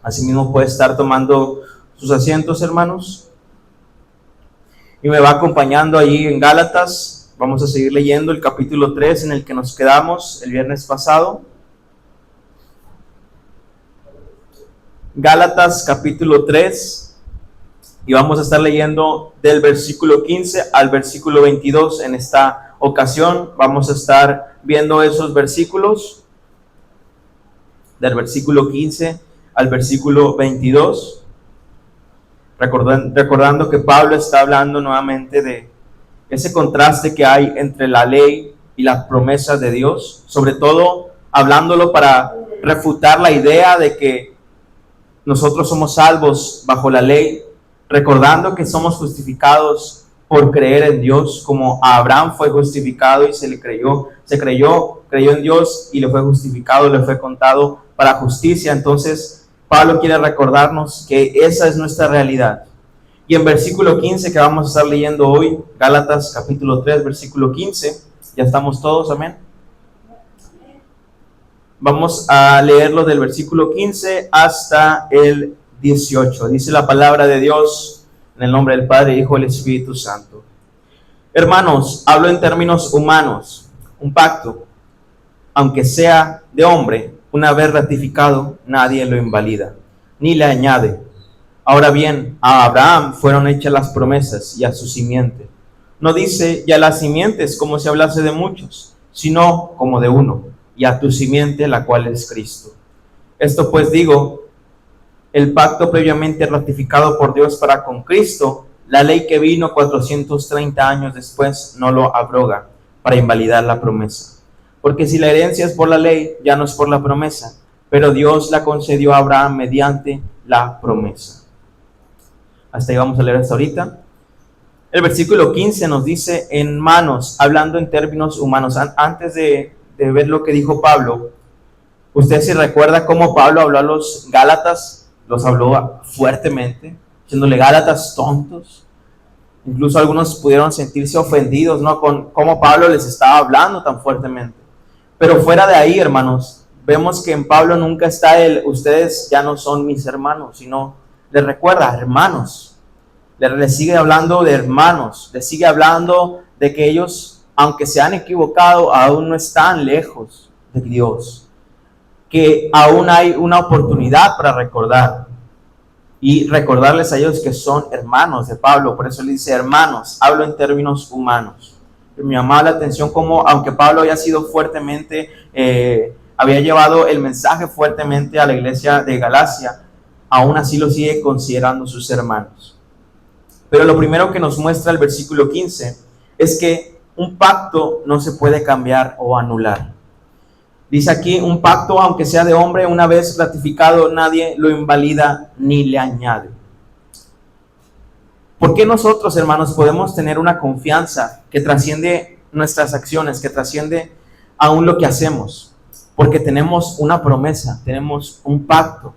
Asimismo puede estar tomando sus asientos, hermanos. Y me va acompañando allí en Gálatas. Vamos a seguir leyendo el capítulo 3 en el que nos quedamos el viernes pasado. Gálatas capítulo 3. Y vamos a estar leyendo del versículo 15 al versículo 22. En esta ocasión vamos a estar viendo esos versículos del versículo 15 al versículo 22, recordando que Pablo está hablando nuevamente de ese contraste que hay entre la ley y las promesas de Dios, sobre todo hablándolo para refutar la idea de que nosotros somos salvos bajo la ley, recordando que somos justificados por creer en Dios, como Abraham fue justificado y creyó en Dios y le fue justificado, le fue contado para justicia. Entonces Pablo quiere recordarnos que esa es nuestra realidad. Y en versículo 15 que vamos a estar leyendo hoy, Gálatas capítulo 3, versículo 15, ya estamos todos, amén. Vamos a leerlo del versículo 15 hasta el 18. Dice la palabra de Dios en el nombre del Padre, Hijo y del Espíritu Santo. Hermanos, hablo en términos humanos. Un pacto, aunque sea de hombre, una vez ratificado, nadie lo invalida, ni le añade. Ahora bien, a Abraham fueron hechas las promesas y a su simiente. No dice ya las simientes como si hablase de muchos, sino como de uno, y a tu simiente, la cual es Cristo. Esto pues digo, el pacto previamente ratificado por Dios para con Cristo, la ley que vino 430 años después no lo abroga para invalidar la promesa. Porque si la herencia es por la ley, ya no es por la promesa, pero Dios la concedió a Abraham mediante la promesa. Hasta ahí vamos a leer hasta ahorita. El versículo 15 nos dice en manos, hablando en términos humanos. Antes de ver lo que dijo Pablo, usted se recuerda cómo Pablo habló a los Gálatas, los habló fuertemente, diciéndole Gálatas tontos. Incluso algunos pudieron sentirse ofendidos, ¿no?, con cómo Pablo les estaba hablando tan fuertemente. Pero fuera de ahí, hermanos, vemos que en Pablo nunca está ustedes ya no son mis hermanos, sino les recuerda, hermanos. Les sigue hablando de hermanos, les sigue hablando de que ellos, aunque se han equivocado, aún no están lejos de Dios, que aún hay una oportunidad para recordar y recordarles a ellos que son hermanos de Pablo. Por eso le dice hermanos, hablo en términos humanos. Me llamaba la atención como, aunque Pablo había sido fuertemente, había llevado el mensaje fuertemente a la iglesia de Galacia, aún así lo sigue considerando sus hermanos. Pero lo primero que nos muestra el versículo 15 es que un pacto no se puede cambiar o anular. Dice aquí, un pacto, aunque sea de hombre, una vez ratificado, nadie lo invalida ni le añade. ¿Por qué nosotros, hermanos, podemos tener una confianza que trasciende nuestras acciones, que trasciende aún lo que hacemos? Porque tenemos una promesa, tenemos un pacto.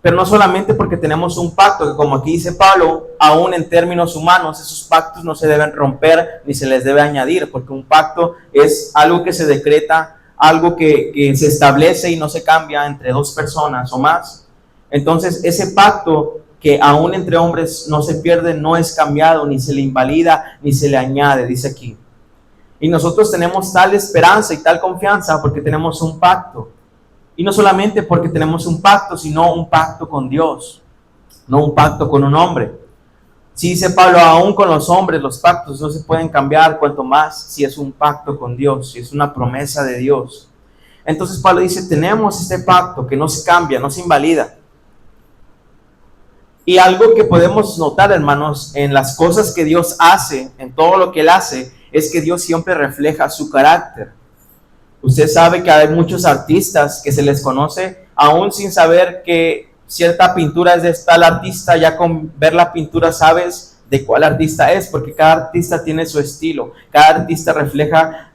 Pero no solamente porque tenemos un pacto, que como aquí dice Pablo, aún en términos humanos, esos pactos no se deben romper ni se les debe añadir, porque un pacto es algo que se decreta, algo que se establece y no se cambia entre dos personas o más. Entonces ese pacto que aún entre hombres no se pierde, no es cambiado, ni se le invalida, ni se le añade, dice aquí. Y nosotros tenemos tal esperanza y tal confianza porque tenemos un pacto. Y no solamente porque tenemos un pacto, sino un pacto con Dios, no un pacto con un hombre. Si dice Pablo, aún con los hombres los pactos no se pueden cambiar, cuanto más si es un pacto con Dios, si es una promesa de Dios. Entonces Pablo dice, tenemos este pacto que no se cambia, no se invalida. Y algo que podemos notar, hermanos, en las cosas que Dios hace, en todo lo que Él hace, es que Dios siempre refleja su carácter. Usted sabe que hay muchos artistas que se les conoce, aún sin saber que cierta pintura es de tal artista, ya con ver la pintura sabes de cuál artista es, porque cada artista tiene su estilo, cada artista refleja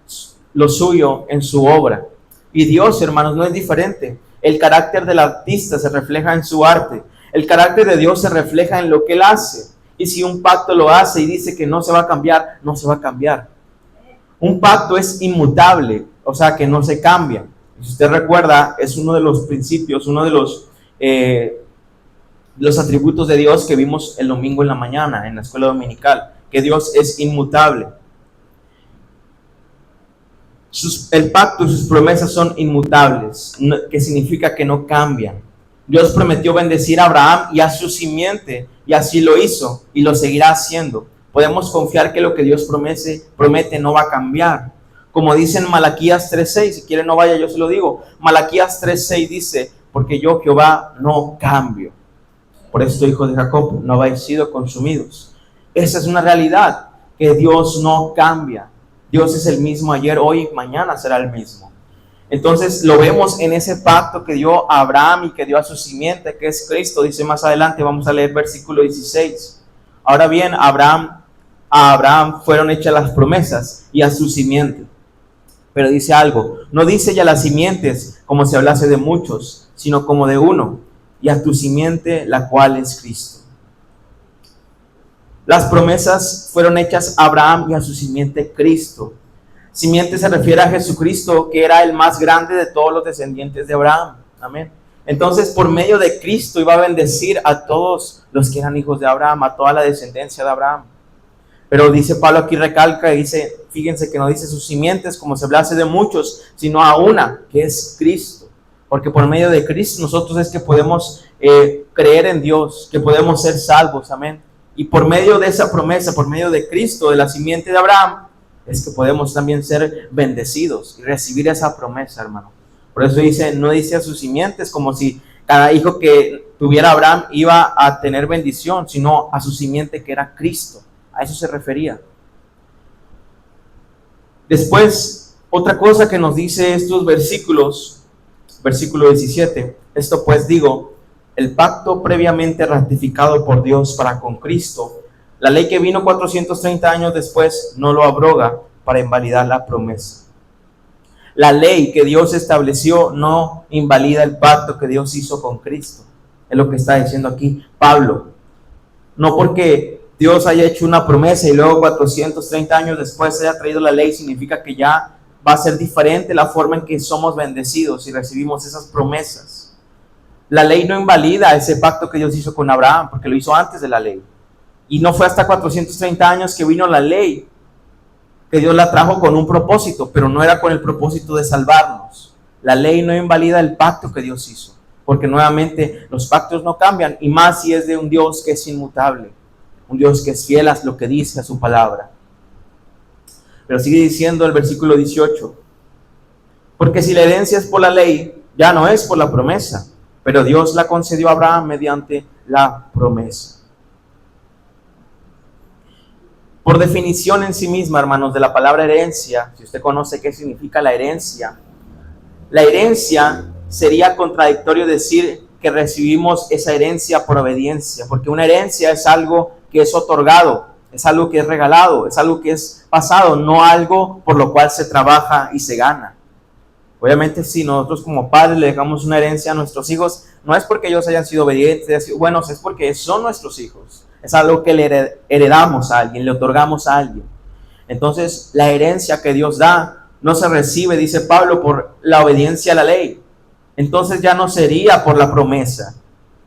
lo suyo en su obra. Y Dios, hermanos, no es diferente. El carácter del artista se refleja en su arte. El carácter de Dios se refleja en lo que Él hace. Y si un pacto lo hace y dice que no se va a cambiar, no se va a cambiar. Un pacto es inmutable, o sea que no se cambia. Si usted recuerda, es uno de los principios, uno de los los atributos de Dios que vimos el domingo en la mañana en la escuela dominical, que Dios es inmutable. El pacto y sus promesas son inmutables, que significa que no cambian. Dios prometió bendecir a Abraham y a su simiente, y así lo hizo, y lo seguirá haciendo. Podemos confiar que lo que Dios promete no va a cambiar. Como dice en Malaquías 3:6, si quieren no vaya, yo se lo digo. Malaquías 3:6 dice, porque yo Jehová no cambio. Por esto, hijos de Jacob, no habéis sido consumidos. Esa es una realidad, que Dios no cambia. Dios es el mismo ayer, hoy y mañana será el mismo. Entonces lo vemos en ese pacto que dio a Abraham y que dio a su simiente, que es Cristo. Dice más adelante, vamos a leer versículo 16. Ahora bien, a Abraham fueron hechas las promesas y a su simiente. Pero dice algo, no dice ya las simientes como si hablase de muchos, sino como de uno, y a tu simiente, la cual es Cristo. Las promesas fueron hechas a Abraham y a su simiente, Cristo. Simiente se refiere a Jesucristo, que era el más grande de todos los descendientes de Abraham. Amén. Entonces, por medio de Cristo iba a bendecir a todos los que eran hijos de Abraham, a toda la descendencia de Abraham. Pero dice Pablo aquí, recalca y dice, fíjense que no dice sus simientes como se hablase de muchos, sino a una, que es Cristo. Porque por medio de Cristo nosotros es que podemos creer en Dios, que podemos ser salvos. Amén. Y por medio de esa promesa, por medio de Cristo, de la simiente de Abraham, es que podemos también ser bendecidos y recibir esa promesa, hermano. Por eso dice, no dice a sus simientes como si cada hijo que tuviera Abraham iba a tener bendición, sino a su simiente que era Cristo. A eso se refería. Después, otra cosa que nos dice estos versículos, versículo 17, esto pues digo, el pacto previamente ratificado por Dios para con Cristo, la ley que vino 430 años después no lo abroga para invalidar la promesa. La ley que Dios estableció no invalida el pacto que Dios hizo con Cristo. Es lo que está diciendo aquí Pablo. No porque Dios haya hecho una promesa y luego 430 años después haya traído la ley, significa que ya va a ser diferente la forma en que somos bendecidos y recibimos esas promesas. La ley no invalida ese pacto que Dios hizo con Abraham, porque lo hizo antes de la ley. Y no fue hasta 430 años que vino la ley, que Dios la trajo con un propósito, pero no era con el propósito de salvarnos. La ley no invalida el pacto que Dios hizo, porque nuevamente los pactos no cambian, y más si es de un Dios que es inmutable, un Dios que es fiel a lo que dice a su palabra. Pero sigue diciendo el versículo 18, porque si la herencia es por la ley, ya no es por la promesa, pero Dios la concedió a Abraham mediante la promesa. Por definición en sí misma, hermanos, de la palabra herencia, si usted conoce qué significa la herencia sería contradictorio decir que recibimos esa herencia por obediencia, porque una herencia es algo que es otorgado, es algo que es regalado, es algo que es pasado, no algo por lo cual se trabaja y se gana. Obviamente, si nosotros como padres le dejamos una herencia a nuestros hijos, no es porque ellos hayan sido obedientes, buenos, es porque son nuestros hijos. Es algo que le heredamos a alguien, le otorgamos a alguien. Entonces, la herencia que Dios da no se recibe, dice Pablo, por la obediencia a la ley. Entonces ya no sería por la promesa.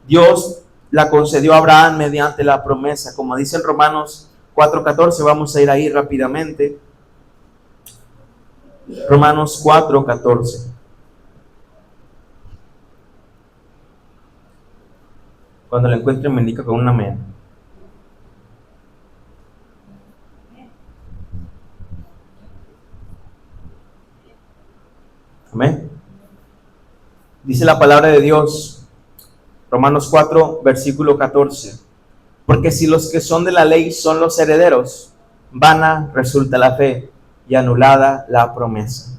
Dios la concedió a Abraham mediante la promesa. Como dice en Romanos 4:14, vamos a ir ahí rápidamente. Romanos 4:14. Cuando lo encuentren me indica con un amén. Amén. Dice la palabra de Dios, Romanos 4, versículo 14. Porque si los que son de la ley son los herederos, vana resulta la fe y anulada la promesa.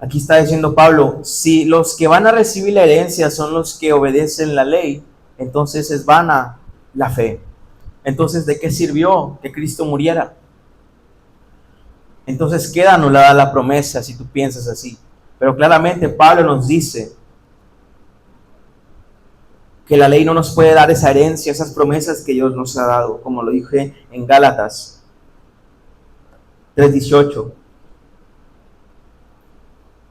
Aquí está diciendo Pablo, si los que van a recibir la herencia son los que obedecen la ley, entonces es vana la fe. Entonces, ¿de qué sirvió que Cristo muriera? Entonces queda anulada la promesa si tú piensas así. Pero claramente Pablo nos dice que la ley no nos puede dar esa herencia, esas promesas que Dios nos ha dado, como lo dije en Gálatas 3:18.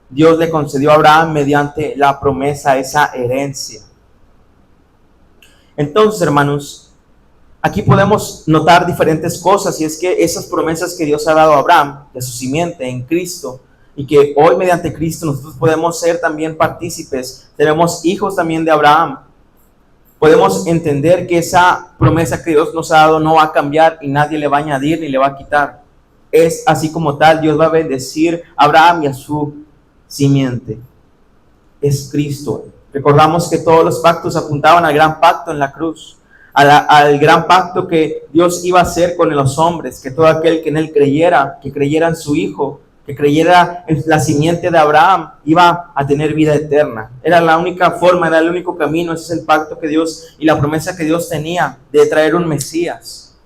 Dios le concedió a Abraham mediante la promesa esa herencia. Entonces, hermanos, aquí podemos notar diferentes cosas, y es que esas promesas que Dios ha dado a Abraham, de su simiente en Cristo, y que hoy mediante Cristo nosotros podemos ser también partícipes, tenemos hijos también de Abraham, podemos entender que esa promesa que Dios nos ha dado no va a cambiar y nadie le va a añadir ni le va a quitar. Es así como tal, Dios va a bendecir a Abraham y a su simiente. Es Cristo. Recordamos que todos los pactos apuntaban al gran pacto en la cruz, al gran pacto que Dios iba a hacer con los hombres, que todo aquel que en él creyera, que creyera en su Hijo, que creyera en la simiente de Abraham, iba a tener vida eterna. Era la única forma, era el único camino. Ese es el pacto que Dios y la promesa que Dios tenía de traer un Mesías.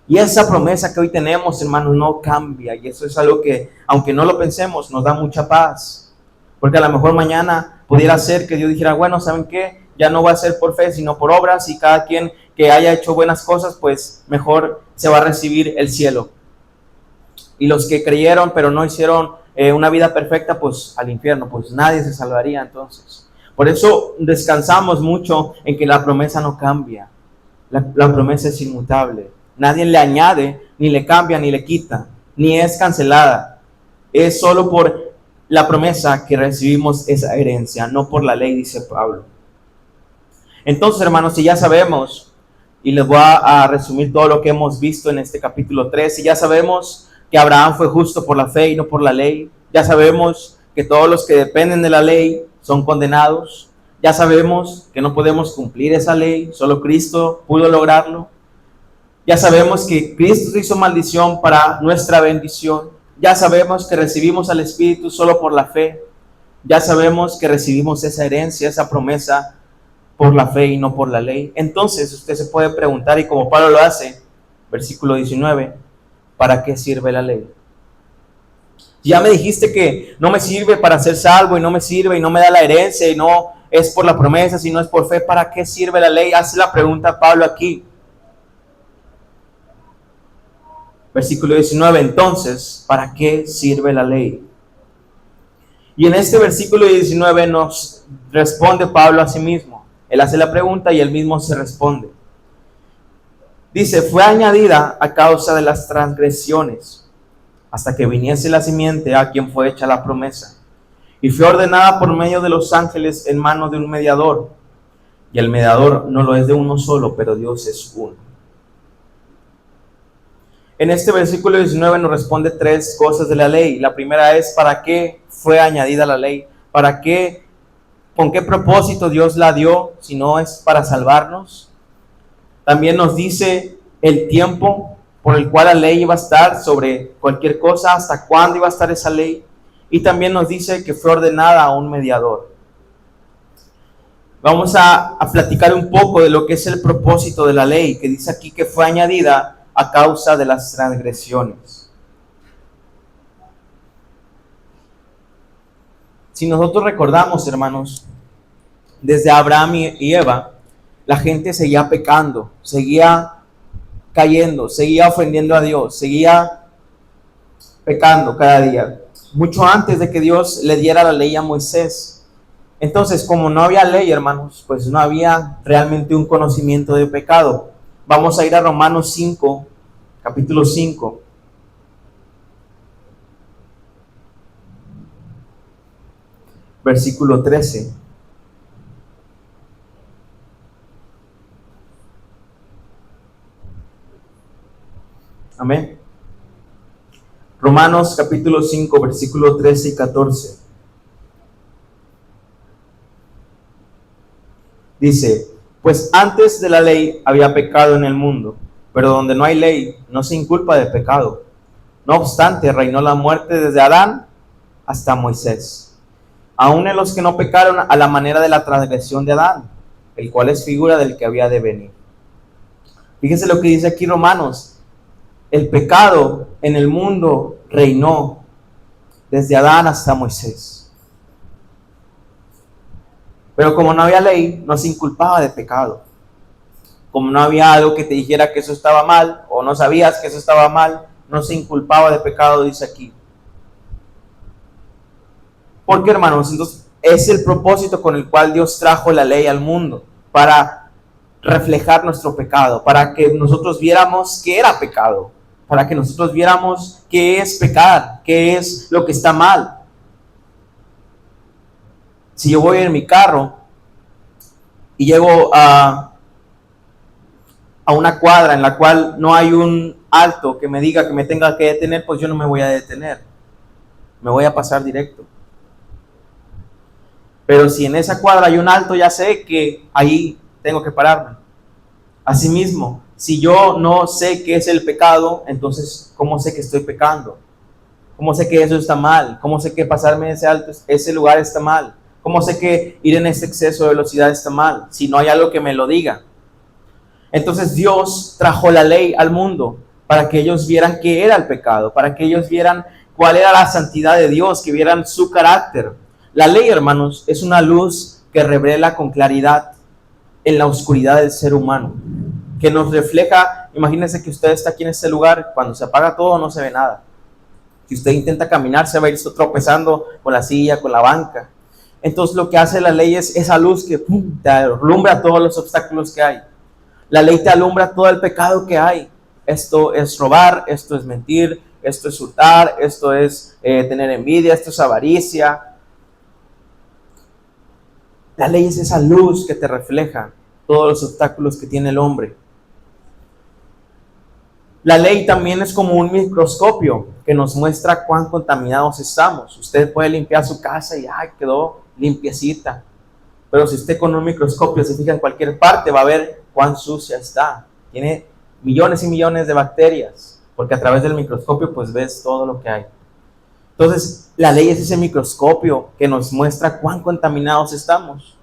Y esa promesa que hoy tenemos, hermanos, no cambia. Y eso es algo que, aunque no lo pensemos, nos da mucha paz. Porque a lo mejor mañana pudiera ser que Dios dijera, bueno, ¿saben qué? Ya no va a ser por fe, sino por obras, y cada quien que haya hecho buenas cosas, pues mejor se va a recibir el cielo. Y los que creyeron pero no hicieron una vida perfecta, pues al infierno, pues nadie se salvaría entonces. Por eso descansamos mucho en que la promesa no cambia. La promesa es inmutable. Nadie le añade, ni le cambia, ni le quita, ni es cancelada. Es solo por la promesa que recibimos esa herencia, no por la ley, dice Pablo. Entonces, hermanos, si ya sabemos, y les voy a resumir todo lo que hemos visto en este capítulo 3, si ya sabemos que Abraham fue justo por la fe y no por la ley, ya sabemos que todos los que dependen de la ley son condenados, ya sabemos que no podemos cumplir esa ley, solo Cristo pudo lograrlo, ya sabemos que Cristo hizo maldición para nuestra bendición, ya sabemos que recibimos al Espíritu solo por la fe, ya sabemos que recibimos esa herencia, esa promesa por la fe y no por la ley. Entonces usted se puede preguntar, y como Pablo lo hace, versículo 19, ¿para qué sirve la ley? Ya me dijiste que no me sirve para ser salvo, y no me sirve y no me da la herencia, y no es por la promesa, sino es por fe. ¿Para qué sirve la ley? Hace la pregunta Pablo aquí. Versículo 19, entonces, ¿para qué sirve la ley? Y en este versículo 19 nos responde Pablo a sí mismo. Él hace la pregunta y él mismo se responde. Dice, fue añadida a causa de las transgresiones, hasta que viniese la simiente a quien fue hecha la promesa. Y fue ordenada por medio de los ángeles en manos de un mediador. Y el mediador no lo es de uno solo, pero Dios es uno. En este versículo 19 nos responde tres cosas de la ley. La primera es, ¿para qué fue añadida la ley? ¿Para qué? ¿Con qué propósito Dios la dio si no es para salvarnos? También nos dice el tiempo por el cual la ley iba a estar sobre cualquier cosa, hasta cuándo iba a estar esa ley. Y también nos dice que fue ordenada a un mediador. Vamos a platicar un poco de lo que es el propósito de la ley, que dice aquí que fue añadida a causa de las transgresiones. Si nosotros recordamos, hermanos, desde Abraham y Eva, la gente seguía pecando, seguía cayendo, seguía ofendiendo a Dios, seguía pecando cada día, mucho antes de que Dios le diera la ley a Moisés. Entonces, como no había ley, hermanos, pues no había realmente un conocimiento de pecado. Vamos a ir a Romanos 5, capítulo 5. Versículo 13. Amén. Romanos capítulo 5, versículo 13 y 14. Dice, pues antes de la ley había pecado en el mundo, pero donde no hay ley no se inculpa de pecado. No obstante, reinó la muerte desde Adán hasta Moisés, aun en los que no pecaron a la manera de la transgresión de Adán, el cual es figura del que había de venir. Fíjense lo que dice aquí Romanos. El pecado en el mundo reinó desde Adán hasta Moisés. Pero como no había ley, no se inculpaba de pecado. Como no había algo que te dijera que eso estaba mal, o no sabías que eso estaba mal, no se inculpaba de pecado, dice aquí. ¿Por qué, hermanos? Entonces, es el propósito con el cual Dios trajo la ley al mundo, para reflejar nuestro pecado, para que nosotros viéramos qué era pecado, para que nosotros viéramos qué es pecar, qué es lo que está mal. Si yo voy en mi carro y llego a una cuadra en la cual no hay un alto que me diga que me tenga que detener, pues yo no me voy a detener, me voy a pasar directo. Pero si en esa cuadra hay un alto, ya sé que ahí tengo que pararme. Asimismo, si yo no sé qué es el pecado, entonces, ¿cómo sé que estoy pecando? ¿Cómo sé que eso está mal? ¿Cómo sé que pasarme ese lugar está mal? ¿Cómo sé que ir en ese exceso de velocidad está mal? Si no hay algo que me lo diga. Entonces Dios trajo la ley al mundo para que ellos vieran qué era el pecado, para que ellos vieran cuál era la santidad de Dios, que vieran su carácter. La ley, hermanos, es una luz que revela con claridad en la oscuridad del ser humano, que nos refleja. Imagínense que usted está aquí en este lugar, cuando se apaga todo no se ve nada. Si usted intenta caminar, se va a ir tropezando con la silla, con la banca. Entonces lo que hace la ley es esa luz que te alumbra todos los obstáculos que hay. La ley te alumbra todo el pecado que hay. Esto es robar, esto es mentir, esto es hurtar, esto es tener envidia, esto es avaricia. La ley es esa luz que te refleja todos los obstáculos que tiene el hombre. La ley también es como un microscopio que nos muestra cuán contaminados estamos. Usted puede limpiar su casa y quedó limpiecita. Pero si usted con un microscopio se fija en cualquier parte, va a ver cuán sucia está. Tiene millones y millones de bacterias, porque a través del microscopio pues ves todo lo que hay. Entonces, la ley es ese microscopio que nos muestra cuán contaminados estamos.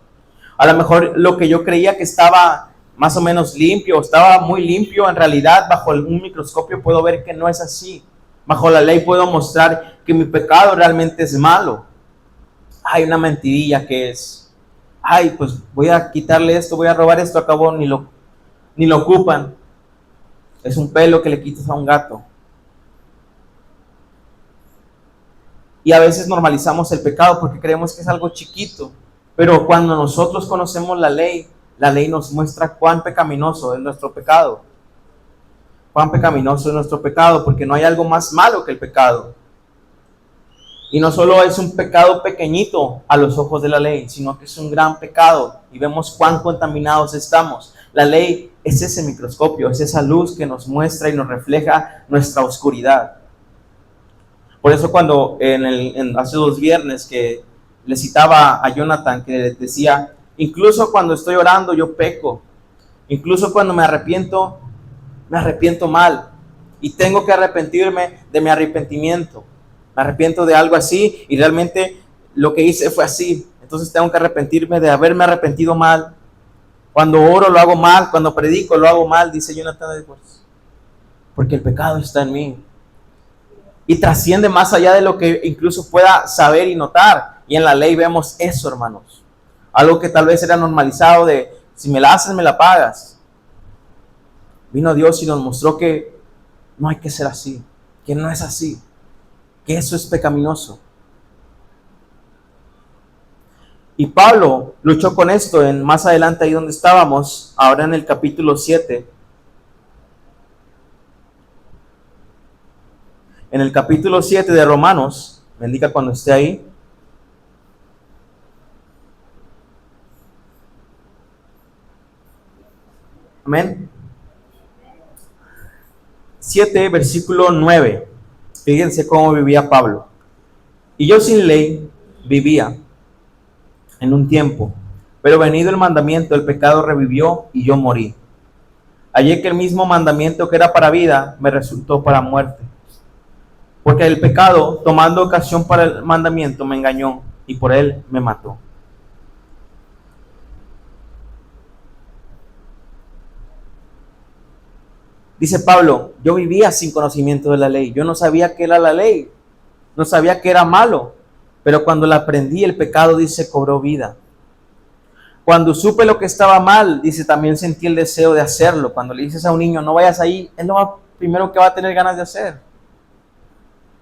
A lo mejor lo que yo creía que estaba más o menos limpio, estaba muy limpio, en realidad bajo un microscopio puedo ver que no es así. Bajo la ley puedo mostrar que mi pecado realmente es malo. Hay una mentirilla que es, pues voy a quitarle esto, voy a robar esto, acabó, ni lo ocupan. Es un pelo que le quitas a un gato. Y a veces normalizamos el pecado porque creemos que es algo chiquito. Pero cuando nosotros conocemos la ley nos muestra cuán pecaminoso es nuestro pecado. Cuán pecaminoso es nuestro pecado, porque no hay algo más malo que el pecado. Y no solo es un pecado pequeñito a los ojos de la ley, sino que es un gran pecado. Y vemos cuán contaminados estamos. La ley es ese microscopio, es esa luz que nos muestra y nos refleja nuestra oscuridad. Por eso cuando hace 2 viernes que le citaba a Jonathan, que decía, incluso cuando estoy orando yo peco, incluso cuando me arrepiento mal, y tengo que arrepentirme de mi arrepentimiento. Me arrepiento de algo así y realmente lo que hice fue así, entonces tengo que arrepentirme de haberme arrepentido mal. Cuando oro lo hago mal, cuando predico lo hago mal, dice Jonathan Edwards, porque el pecado está en mí. Y trasciende más allá de lo que incluso pueda saber y notar. Y en la ley vemos eso, hermanos. Algo que tal vez era normalizado de, si me la haces, me la pagas. Vino Dios y nos mostró que no hay que ser así, que no es así, que eso es pecaminoso. Y Pablo luchó con esto más adelante, ahí donde estábamos, ahora en el capítulo 7. En el capítulo 7 de Romanos, me indica cuando esté ahí. Amén. 7, versículo 9. Fíjense cómo vivía Pablo. Y yo sin ley vivía en un tiempo, pero venido el mandamiento, el pecado revivió y yo morí. Hallé que el mismo mandamiento que era para vida me resultó para muerte. Porque el pecado, tomando ocasión para el mandamiento, me engañó y por él me mató. Dice Pablo, yo vivía sin conocimiento de la ley. Yo no sabía qué era la ley. No sabía que era malo. Pero cuando la aprendí, el pecado, dice, cobró vida. Cuando supe lo que estaba mal, dice, también sentí el deseo de hacerlo. Cuando le dices a un niño, no vayas ahí, es lo primero que va a tener ganas de hacer.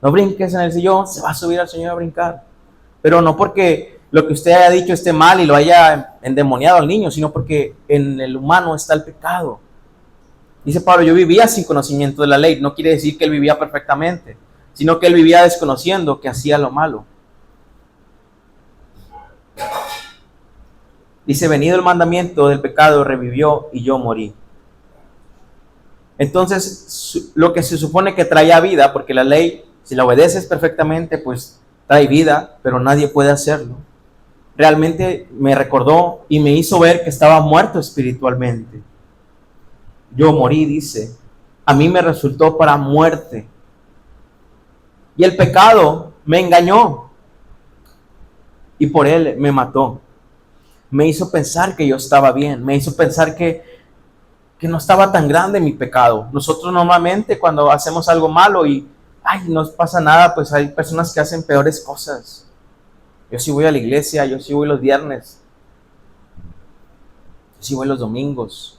No brinques en el sillón, se va a subir al Señor a brincar. Pero no porque lo que usted haya dicho esté mal y lo haya endemoniado al niño, sino porque en el humano está el pecado. Dice Pablo, yo vivía sin conocimiento de la ley. No quiere decir que él vivía perfectamente, sino que él vivía desconociendo que hacía lo malo. Dice, venido el mandamiento del pecado, revivió y yo morí. Entonces, lo que se supone que traía vida, porque la ley, si la obedeces perfectamente, pues trae vida, pero nadie puede hacerlo. Realmente me recordó y me hizo ver que estaba muerto espiritualmente. Yo morí, dice. A mí me resultó para muerte. Y el pecado me engañó. Y por él me mató. Me hizo pensar que yo estaba bien. Me hizo pensar que no estaba tan grande mi pecado. Nosotros normalmente cuando hacemos algo malo y no pasa nada, pues hay personas que hacen peores cosas. Yo sí voy a la iglesia, yo sí voy los viernes, yo sí voy los domingos,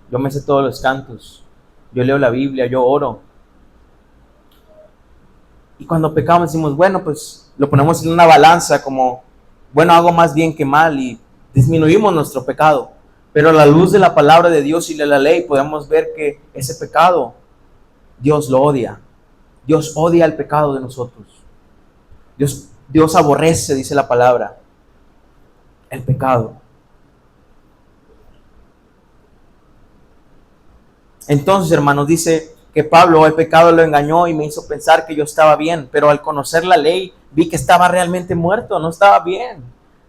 yo me sé todos los cantos, yo leo la Biblia, yo oro. Y cuando pecamos decimos, bueno, pues lo ponemos en una balanza como, bueno, hago más bien que mal y disminuimos nuestro pecado. Pero a la luz de la palabra de Dios y de la ley podemos ver que ese pecado, Dios lo odia. Dios odia el pecado de nosotros. Dios aborrece, dice la palabra, el pecado. Entonces, hermanos, dice que Pablo, el pecado lo engañó y me hizo pensar que yo estaba bien, pero al conocer la ley vi que estaba realmente muerto, no estaba bien.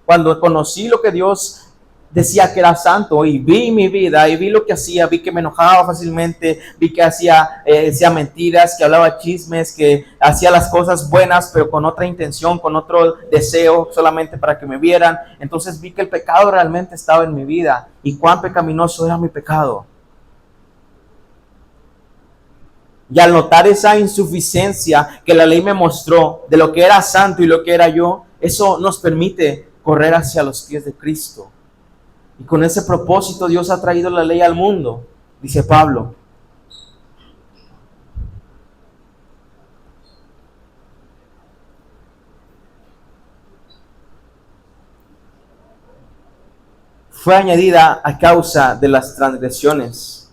Cuando conocí lo que Dios decía que era santo y vi mi vida y vi lo que hacía, vi que me enojaba fácilmente, vi que decía mentiras, que hablaba chismes, que hacía las cosas buenas pero con otra intención, con otro deseo, solamente para que me vieran. Entonces vi que el pecado realmente estaba en mi vida y cuán pecaminoso era mi pecado. Y al notar esa insuficiencia que la ley me mostró de lo que era santo y lo que era yo, eso nos permite correr hacia los pies de Cristo. Y con ese propósito Dios ha traído la ley al mundo, dice Pablo. Fue añadida a causa de las transgresiones.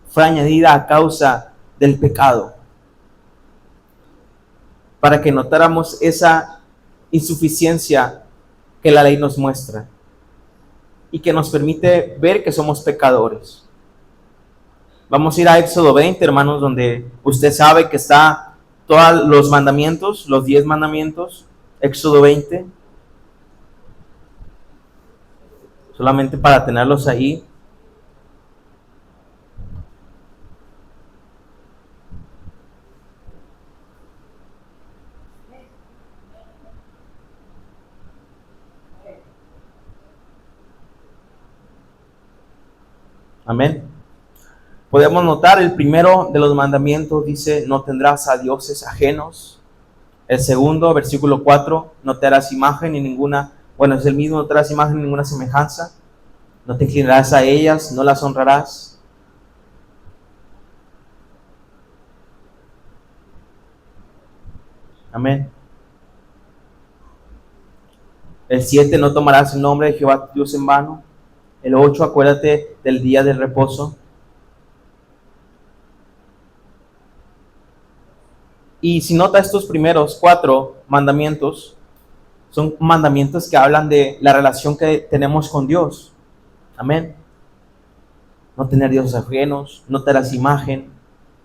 Fue añadida a causa del pecado. Para que notáramos esa insuficiencia que la ley nos muestra. Y que nos permite ver que somos pecadores. Vamos a ir a Éxodo 20, hermanos, donde usted sabe que está todos los mandamientos, los 10 mandamientos. Éxodo 20. Solamente para tenerlos ahí. Amén. Podemos notar el primero de los mandamientos dice, no tendrás a dioses ajenos. El segundo, versículo 4, no te harás imagen ni ninguna, es el mismo, no te harás imagen ni ninguna semejanza. No te inclinarás a ellas, no las honrarás. Amén. El 7, no tomarás el nombre de Jehová tu Dios en vano. El 8, acuérdate del día del reposo. Y si nota estos primeros 4 mandamientos, son mandamientos que hablan de la relación que tenemos con Dios. Amén. No tener dioses ajenos, no te harás imagen,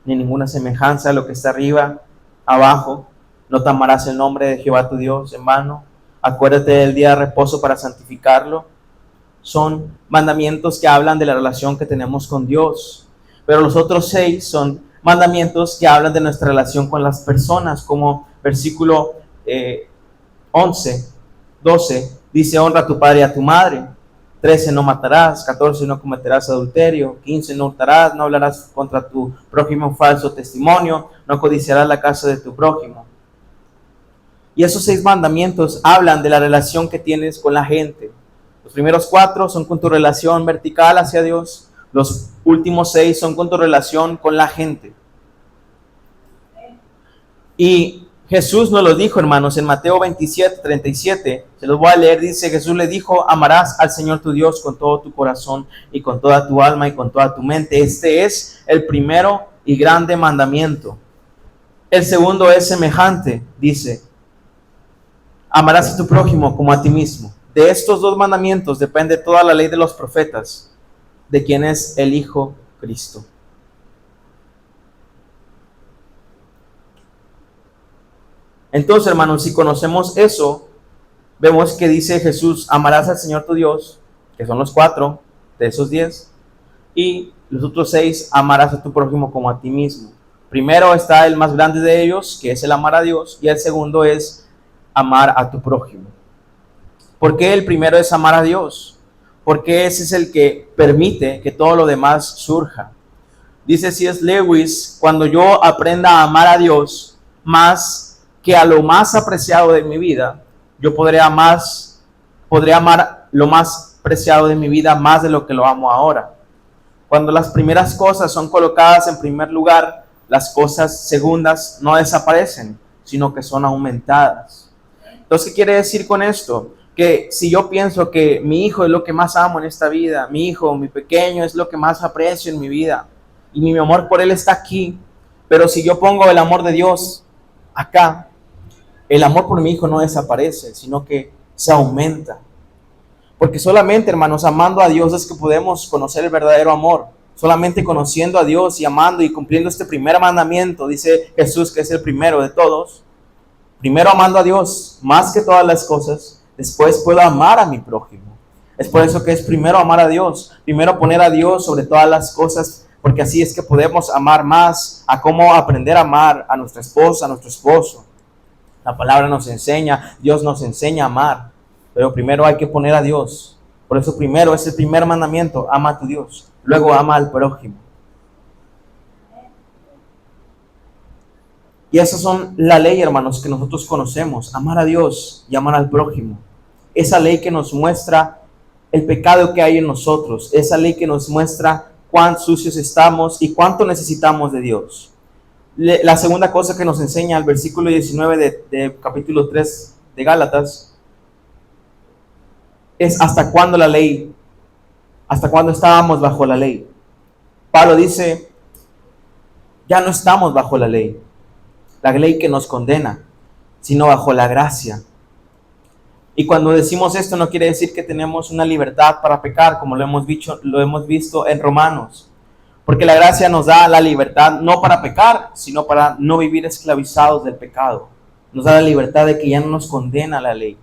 ni ninguna semejanza a lo que está arriba, abajo. No tomarás el nombre de Jehová tu Dios en vano. Acuérdate del día de reposo para santificarlo. Son mandamientos que hablan de la relación que tenemos con Dios. Pero los otros 6 son mandamientos que hablan de nuestra relación con las personas, como versículo 11, 12, dice, honra a tu padre y a tu madre. 13, no matarás. 14, no cometerás adulterio. 15, no hurtarás, no hablarás contra tu prójimo falso testimonio, no codiciarás la casa de tu prójimo. Y esos 6 mandamientos hablan de la relación que tienes con la gente. Los primeros 4 son con tu relación vertical hacia Dios. Los últimos 6 son con tu relación con la gente. Y Jesús nos lo dijo, hermanos, en Mateo 27:37. Se los voy a leer. Dice: Jesús le dijo: amarás al Señor tu Dios con todo tu corazón y con toda tu alma y con toda tu mente. Este es el primero y grande mandamiento. El segundo es semejante, dice: amarás a tu prójimo como a ti mismo. De estos dos mandamientos depende toda la ley de los profetas, de quien es el Hijo Cristo. Entonces, hermanos, si conocemos eso, vemos que dice Jesús: amarás al Señor tu Dios, que son los 4 de esos 10, y los otros 6, amarás a tu prójimo como a ti mismo. Primero está el más grande de ellos, que es el amar a Dios, y el segundo es amar a tu prójimo. ¿Por qué el primero es amar a Dios? Porque ese es el que permite que todo lo demás surja. Dice C.S. Lewis: cuando yo aprenda a amar a Dios más que a lo más apreciado de mi vida, yo podré amar lo más preciado de mi vida más de lo que lo amo ahora. Cuando las primeras cosas son colocadas en primer lugar, las cosas segundas no desaparecen, sino que son aumentadas. Entonces, ¿qué quiere decir con esto? Que si yo pienso que mi hijo es lo que más amo en esta vida, mi hijo, mi pequeño, es lo que más aprecio en mi vida, y mi amor por él está aquí, pero si yo pongo el amor de Dios acá, el amor por mi hijo no desaparece, sino que se aumenta. Porque solamente, hermanos, amando a Dios es que podemos conocer el verdadero amor. Solamente conociendo a Dios y amando y cumpliendo este primer mandamiento, dice Jesús, que es el primero de todos. Primero amando a Dios más que todas las cosas, después puedo amar a mi prójimo. Es por eso que es primero amar a Dios, primero poner a Dios sobre todas las cosas, porque así es que podemos amar más, a cómo aprender a amar a nuestra esposa, a nuestro esposo. La palabra nos enseña, Dios nos enseña a amar, pero primero hay que poner a Dios. Por eso primero es el primer mandamiento: ama a tu Dios, luego ama al prójimo. Y esas son la ley, hermanos, que nosotros conocemos: amar a Dios y amar al prójimo. Esa ley que nos muestra el pecado que hay en nosotros, esa ley que nos muestra cuán sucios estamos y cuánto necesitamos de Dios. La segunda cosa que nos enseña el versículo 19 de capítulo 3 de Gálatas es hasta cuándo la ley, hasta cuándo estábamos bajo la ley. Pablo dice: ya no estamos bajo la ley que nos condena, sino bajo la gracia. Y cuando decimos esto no quiere decir que tenemos una libertad para pecar, como lo hemos visto en Romanos. Porque la gracia nos da la libertad no para pecar, sino para no vivir esclavizados del pecado. Nos da la libertad de que ya no nos condena la ley,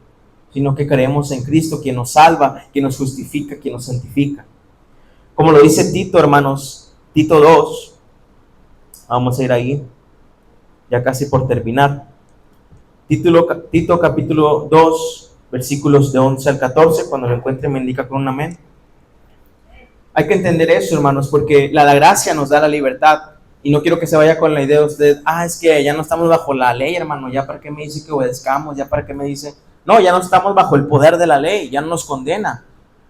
sino que creemos en Cristo, quien nos salva, quien nos justifica, quien nos santifica. Como lo dice Tito, hermanos, Tito 2, vamos a ir ahí, ya casi por terminar. Tito capítulo 2, versículos de 11 al 14, cuando lo encuentre me indica con un amén. Hay que entender eso, hermanos, porque la gracia nos da la libertad. Y no quiero que se vaya con la idea de usted: es que ya no estamos bajo la ley, hermano, ya para qué me dice que obedezcamos, ya para qué me dice... No, ya no estamos bajo el poder de la ley, ya no nos condena.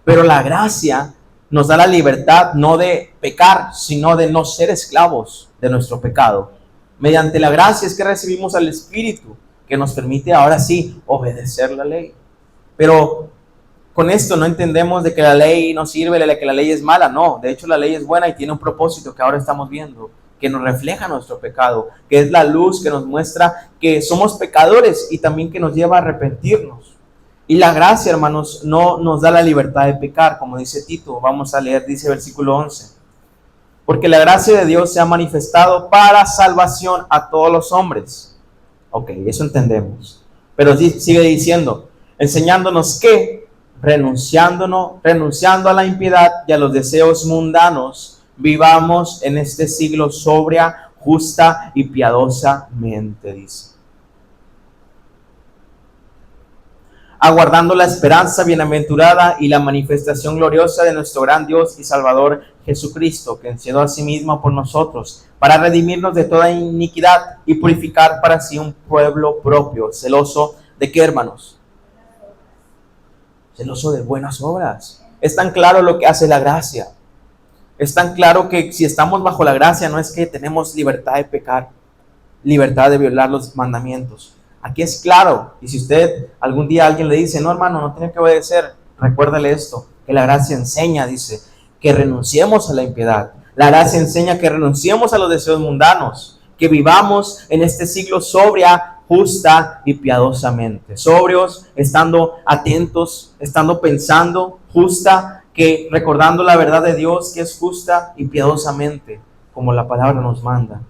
Pero la gracia nos da la libertad no de pecar, sino de no ser esclavos de nuestro pecado. Mediante la gracia es que recibimos al Espíritu, que nos permite ahora sí obedecer la ley. Pero con esto no entendemos de que la ley no sirve, de que la ley es mala. No, de hecho la ley es buena y tiene un propósito que ahora estamos viendo, que nos refleja nuestro pecado, que es la luz que nos muestra que somos pecadores y también que nos lleva a arrepentirnos. Y la gracia, hermanos, no nos da la libertad de pecar, como dice Tito. Vamos a leer, dice versículo 11. Porque la gracia de Dios se ha manifestado para salvación a todos los hombres. Ok, eso entendemos. Pero sigue diciendo, enseñándonos que, renunciando a la impiedad y a los deseos mundanos, vivamos en este siglo sobria, justa y piadosamente, dice. Aguardando la esperanza bienaventurada y la manifestación gloriosa de nuestro gran Dios y Salvador Jesucristo, que enseñó a sí mismo por nosotros, para redimirnos de toda iniquidad y purificar para sí un pueblo propio, celoso ¿de qué, hermanos? Celoso de buenas obras. Es tan claro lo que hace la gracia. Es tan claro que si estamos bajo la gracia no es que tenemos libertad de pecar. libertad de violar los mandamientos. Aquí es claro, y si usted algún día alguien le dice, no hermano, no tiene que obedecer, recuérdale esto, que la gracia enseña, dice, que renunciemos a la impiedad. La gracia enseña que renunciemos a los deseos mundanos, que vivamos en este siglo sobria, justa y piadosamente. Sobrios, estando atentos, estando pensando, justa, que recordando la verdad de Dios que es justa y piadosamente, como la palabra nos manda.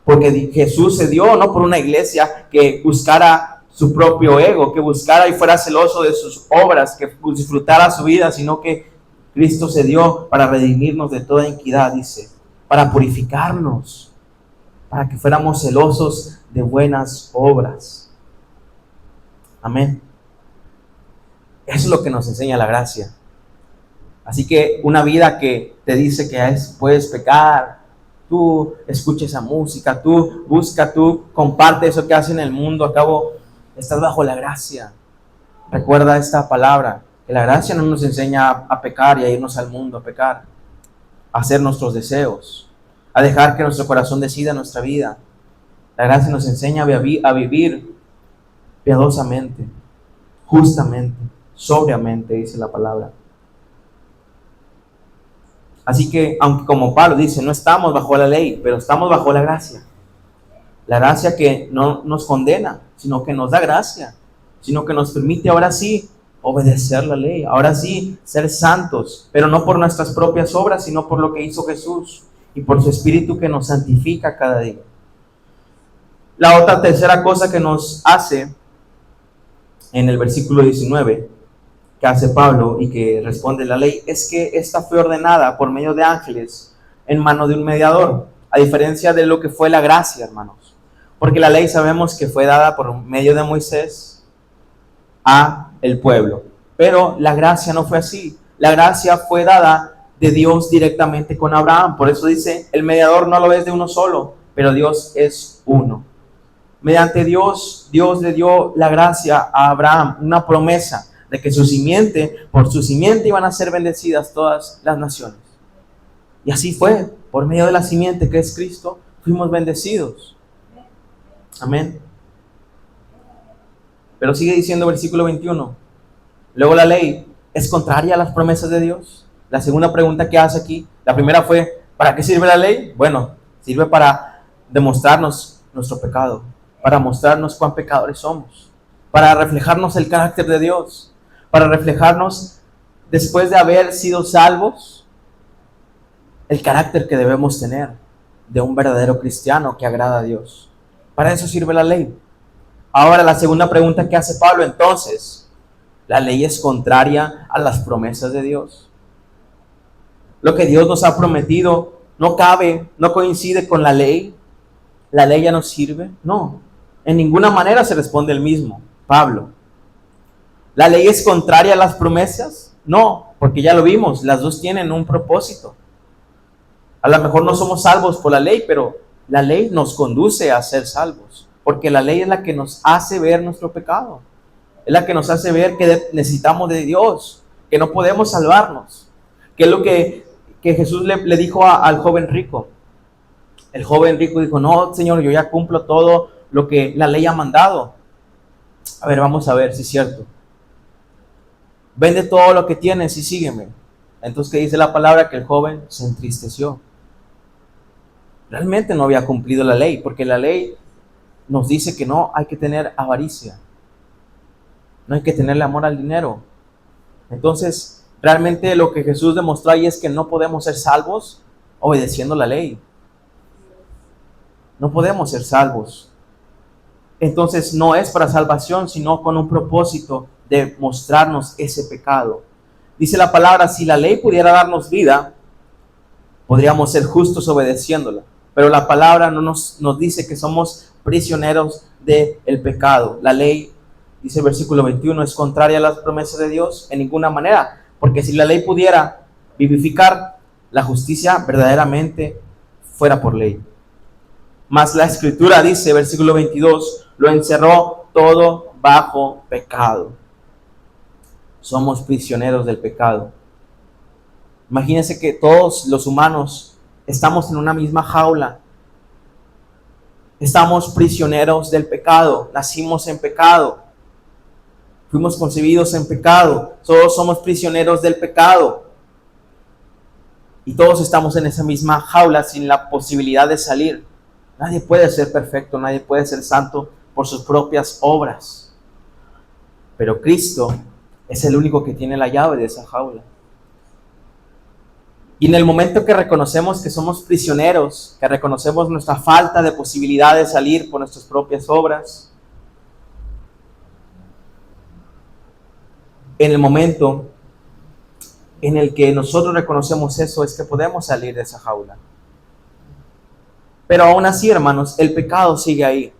Porque Jesús se dio no por una iglesia que buscara su propio ego, que buscara y fuera celoso de sus obras, que disfrutara su vida, sino que Cristo se dio para redimirnos de toda iniquidad, dice, para purificarnos, para que fuéramos celosos de buenas obras. Amén. Eso es lo que nos enseña la gracia. Así que una vida que te dice que puedes pecar, tú escucha esa música, tú busca, tú comparte eso que hace en el mundo, a cabo estás bajo la gracia. Recuerda esta palabra, que la gracia no nos enseña a pecar y a irnos al mundo a pecar, a hacer nuestros deseos, a dejar que nuestro corazón decida nuestra vida. La gracia nos enseña a vivir piadosamente, justamente, sobriamente, dice la palabra. Así que, aunque como Pablo dice, no estamos bajo la ley, pero estamos bajo la gracia. La gracia que no nos condena, sino que nos da gracia, sino que nos permite ahora sí obedecer la ley, ahora sí ser santos, pero no por nuestras propias obras, sino por lo que hizo Jesús y por su Espíritu que nos santifica cada día. La otra tercera cosa que nos hace en el versículo 19, que hace Pablo y que responde la ley, es que esta fue ordenada por medio de ángeles en mano de un mediador, a diferencia de lo que fue la gracia, hermanos. Porque la ley sabemos que fue dada por medio de Moisés a el pueblo, pero la gracia no fue así. La gracia fue dada de Dios directamente con Abraham. Por eso dice, el mediador no lo es de uno solo, pero Dios es uno. Mediante Dios le dio la gracia a Abraham, una promesa de que por su simiente iban a ser bendecidas todas las naciones. Y así fue, por medio de la simiente que es Cristo, fuimos bendecidos. Amén. Pero sigue diciendo versículo 21, luego la ley es contraria a las promesas de Dios. La segunda pregunta que hace aquí, la primera fue, ¿para qué sirve la ley? Bueno, sirve para demostrarnos nuestro pecado, para mostrarnos cuán pecadores somos, para reflejarnos el carácter de Dios, para reflejarnos, después de haber sido salvos, el carácter que debemos tener de un verdadero cristiano que agrada a Dios. Para eso sirve la ley. Ahora la segunda pregunta que hace Pablo, entonces, ¿la ley es contraria a las promesas de Dios? Lo que Dios nos ha prometido no coincide con la ley. ¿La ley ya no sirve? No, en ninguna manera se responde el mismo Pablo. ¿La ley es contraria a las promesas? No, porque ya lo vimos, las dos tienen un propósito. A lo mejor no somos salvos por la ley, pero la ley nos conduce a ser salvos, porque la ley es la que nos hace ver nuestro pecado, es la que nos hace ver que necesitamos de Dios, que no podemos salvarnos, que es lo que Jesús le dijo al joven rico. El joven rico dijo, no, Señor, yo ya cumplo todo lo que la ley ha mandado. A ver, vamos a ver si es cierto. Vende todo lo que tienes y sígueme. Entonces, ¿qué dice la palabra? Que el joven se entristeció. Realmente no había cumplido la ley, porque la ley nos dice que no hay que tener avaricia, no hay que tenerle amor al dinero. Entonces, realmente lo que Jesús demostró ahí es que no podemos ser salvos obedeciendo la ley. No podemos ser salvos. Entonces no es para salvación, sino con un propósito de mostrarnos ese pecado. Dice la palabra, si la ley pudiera darnos vida, podríamos ser justos obedeciéndola. Pero la palabra no nos dice que somos prisioneros del pecado. La ley, dice el versículo 21, es contraria a las promesas de Dios en ninguna manera. Porque si la ley pudiera vivificar, la justicia verdaderamente fuera por ley. Mas la Escritura dice, versículo 22, lo encerró todo bajo pecado. Somos prisioneros del pecado. Imagínense que todos los humanos estamos en una misma jaula. Estamos prisioneros del pecado, nacimos en pecado, fuimos concebidos en pecado, todos somos prisioneros del pecado. Y todos estamos en esa misma jaula sin la posibilidad de salir. Nadie puede ser perfecto, nadie puede ser santo por sus propias obras. Pero Cristo es el único que tiene la llave de esa jaula. Y en el momento que reconocemos que somos prisioneros, que reconocemos nuestra falta de posibilidad de salir por nuestras propias obras, en el momento en el que nosotros reconocemos eso, es que podemos salir de esa jaula. Pero aún así, hermanos, el pecado sigue ahí.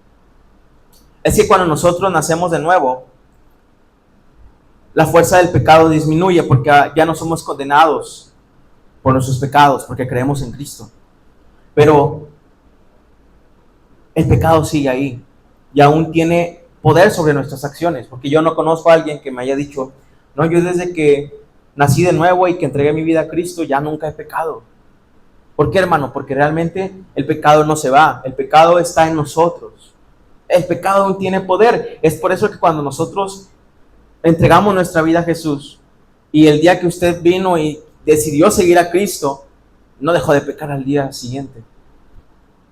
Es que cuando nosotros nacemos de nuevo, la fuerza del pecado disminuye porque ya no somos condenados por nuestros pecados, porque creemos en Cristo. Pero el pecado sigue ahí y aún tiene poder sobre nuestras acciones, porque yo no conozco a alguien que me haya dicho, no, yo desde que nací de nuevo y que entregué mi vida a Cristo, ya nunca he pecado. ¿Por qué, hermano? Porque realmente el pecado no se va, el pecado está en nosotros. El pecado aún tiene poder. Es por eso que cuando nosotros entregamos nuestra vida a Jesús y el día que usted vino y decidió seguir a Cristo, no dejó de pecar al día siguiente.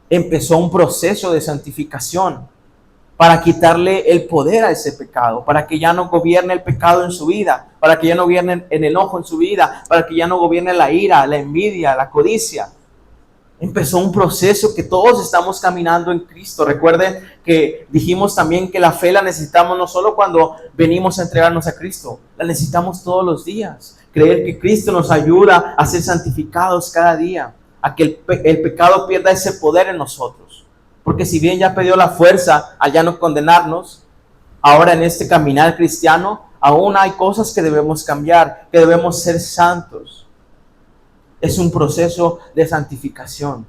Empezó un proceso de santificación para quitarle el poder a ese pecado, para que ya no gobierne el pecado en su vida, para que ya no gobierne el enojo en su vida, para que ya no gobierne la ira, la envidia, la codicia. Empezó un proceso que todos estamos caminando en Cristo. Recuerden que dijimos también que la fe la necesitamos no solo cuando venimos a entregarnos a Cristo, la necesitamos todos los días. Creer que Cristo nos ayuda a ser santificados cada día, a que el pecado pierda ese poder en nosotros. Porque si bien ya perdió la fuerza al ya no condenarnos, ahora en este caminar cristiano aún hay cosas que debemos cambiar, que debemos ser santos. Es un proceso de santificación.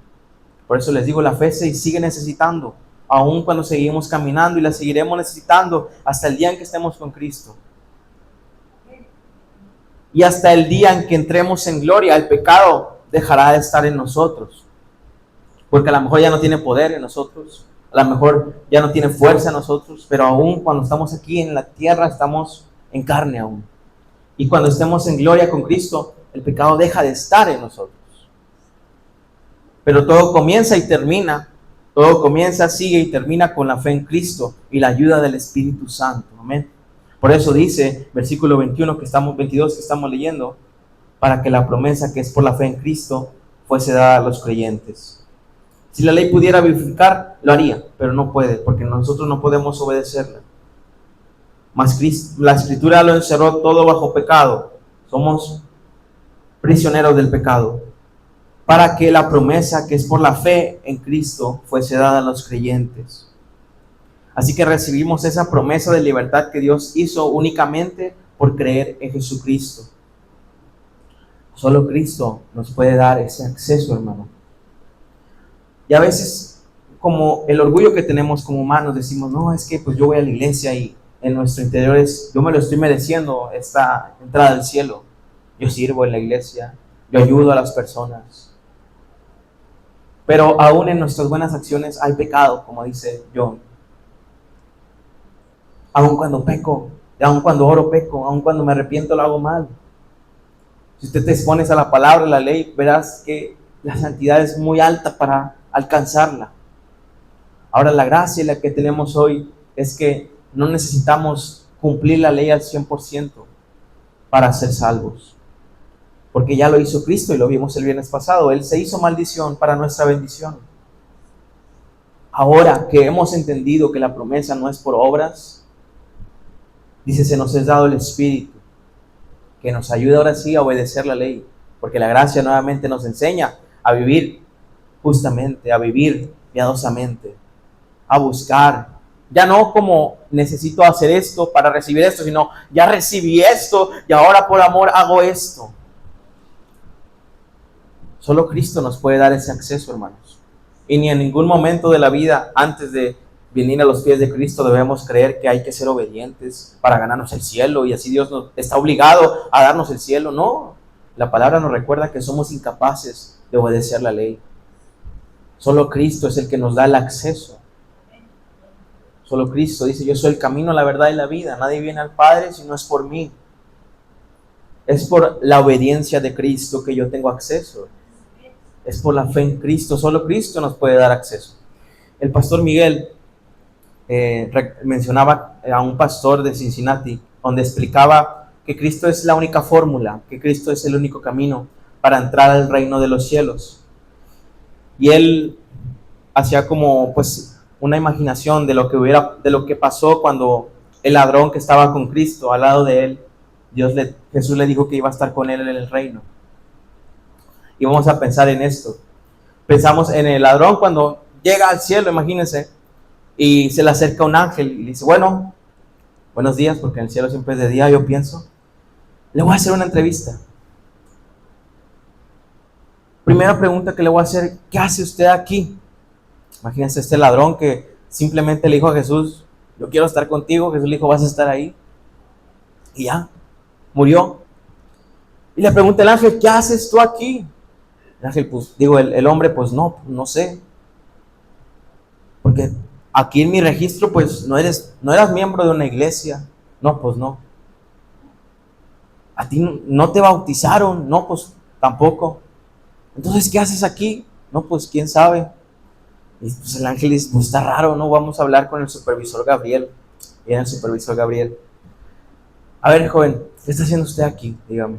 Por eso les digo, la fe se sigue necesitando, aún cuando seguimos caminando, y la seguiremos necesitando hasta el día en que estemos con Cristo. Y hasta el día en que entremos en gloria, el pecado dejará de estar en nosotros. Porque a lo mejor ya no tiene poder en nosotros, a lo mejor ya no tiene fuerza en nosotros, pero aún cuando estamos aquí en la tierra, estamos en carne aún. Y cuando estemos en gloria con Cristo, el pecado deja de estar en nosotros. Pero todo comienza y termina, todo comienza, sigue y termina con la fe en Cristo y la ayuda del Espíritu Santo. Amén. Por eso dice, versículo 22 que estamos leyendo, para que la promesa que es por la fe en Cristo fuese dada a los creyentes. Si la ley pudiera vivificar, lo haría, pero no puede, porque nosotros no podemos obedecerla. Mas la Escritura lo encerró todo bajo pecado. Somos prisioneros del pecado, para que la promesa que es por la fe en Cristo fuese dada a los creyentes. Así que recibimos esa promesa de libertad que Dios hizo únicamente por creer en Jesucristo. Solo Cristo nos puede dar ese acceso, hermano. Y a veces, como el orgullo que tenemos como humanos, decimos, no, es que pues yo voy a la iglesia y en nuestro interior yo me lo estoy mereciendo esta entrada al cielo. Yo sirvo en la iglesia, yo ayudo a las personas. Pero aún en nuestras buenas acciones hay pecado, como dice John. Aún cuando peco, aún cuando oro peco, aún cuando me arrepiento lo hago mal. Si usted te expones a la palabra, a la ley, verás que la santidad es muy alta para alcanzarla. Ahora la gracia la que tenemos hoy es que no necesitamos cumplir la ley al 100% para ser salvos, porque ya lo hizo Cristo y lo vimos el viernes pasado. Él se hizo maldición para nuestra bendición. Ahora que hemos entendido que la promesa no es por obras, dice, se nos es dado el Espíritu que nos ayuda ahora sí a obedecer la ley, porque la gracia nuevamente nos enseña a vivir justamente, a vivir piadosamente, a buscar, ya no como necesito hacer esto para recibir esto, sino ya recibí esto y ahora por amor hago esto. Solo Cristo nos puede dar ese acceso, hermanos. Y ni en ningún momento de la vida, antes de venir a los pies de Cristo, debemos creer que hay que ser obedientes para ganarnos el cielo y así Dios nos está obligado a darnos el cielo. No, la palabra nos recuerda que somos incapaces de obedecer la ley. Solo Cristo es el que nos da el acceso. Solo Cristo dice: yo soy el camino, la verdad y la vida. Nadie viene al Padre si no es por mí. Es por la obediencia de Cristo que yo tengo acceso. Es por la fe en Cristo. Solo Cristo nos puede dar acceso. El pastor Miguel mencionaba a un pastor de Cincinnati, donde explicaba que Cristo es la única fórmula, que Cristo es el único camino para entrar al reino de los cielos. Y él hacía como pues una imaginación de lo que pasó cuando el ladrón que estaba con Cristo al lado de él, Jesús le dijo que iba a estar con él en el reino. Y vamos a pensar en esto. Pensamos en el ladrón cuando llega al cielo, imagínense, y se le acerca un ángel y le dice: bueno, buenos días, porque en el cielo siempre es de día, yo pienso. Le voy a hacer una entrevista. Primera pregunta que le voy a hacer: ¿qué hace usted aquí? Imagínense este ladrón que simplemente le dijo a Jesús: yo quiero estar contigo. Jesús le dijo: vas a estar ahí. Y ya, murió. Y le pregunta el ángel: ¿qué haces tú aquí? El ángel, pues, el hombre, pues no sé. Porque aquí en mi registro, pues no eras miembro de una iglesia. No, pues no. ¿A ti no te bautizaron? No, pues tampoco. Entonces, ¿qué haces aquí? No, pues quién sabe. Y pues el ángel dice: pues está raro, ¿no? Vamos a hablar con el supervisor Gabriel. Y era el supervisor Gabriel. A ver, joven, ¿qué está haciendo usted aquí? Dígame.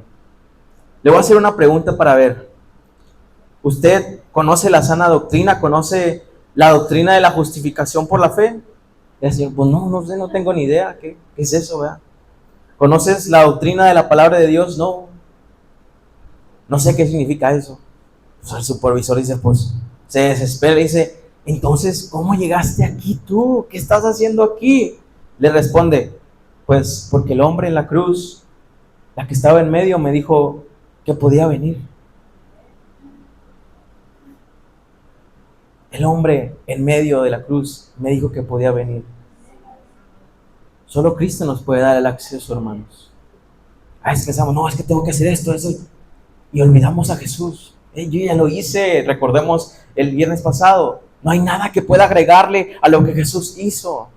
Le voy a hacer una pregunta para ver. ¿Usted conoce la sana doctrina? ¿Conoce la doctrina de la justificación por la fe? Y el señor: pues no sé, no tengo ni idea. ¿Qué es eso, verdad? ¿Conoces la doctrina de la palabra de Dios? No sé qué significa eso. Pues el supervisor dice, pues se desespera y dice: entonces, ¿cómo llegaste aquí tú? ¿Qué estás haciendo aquí? Le responde: pues porque el hombre en la cruz, la que estaba en medio, me dijo que podía venir. El hombre en medio de la cruz me dijo que podía venir. Solo Cristo nos puede dar el acceso, hermanos. A veces pensamos: no, es que tengo que hacer esto, eso. Y olvidamos a Jesús. Yo ya lo hice, recordemos el viernes pasado. No hay nada que pueda agregarle a lo que Jesús hizo.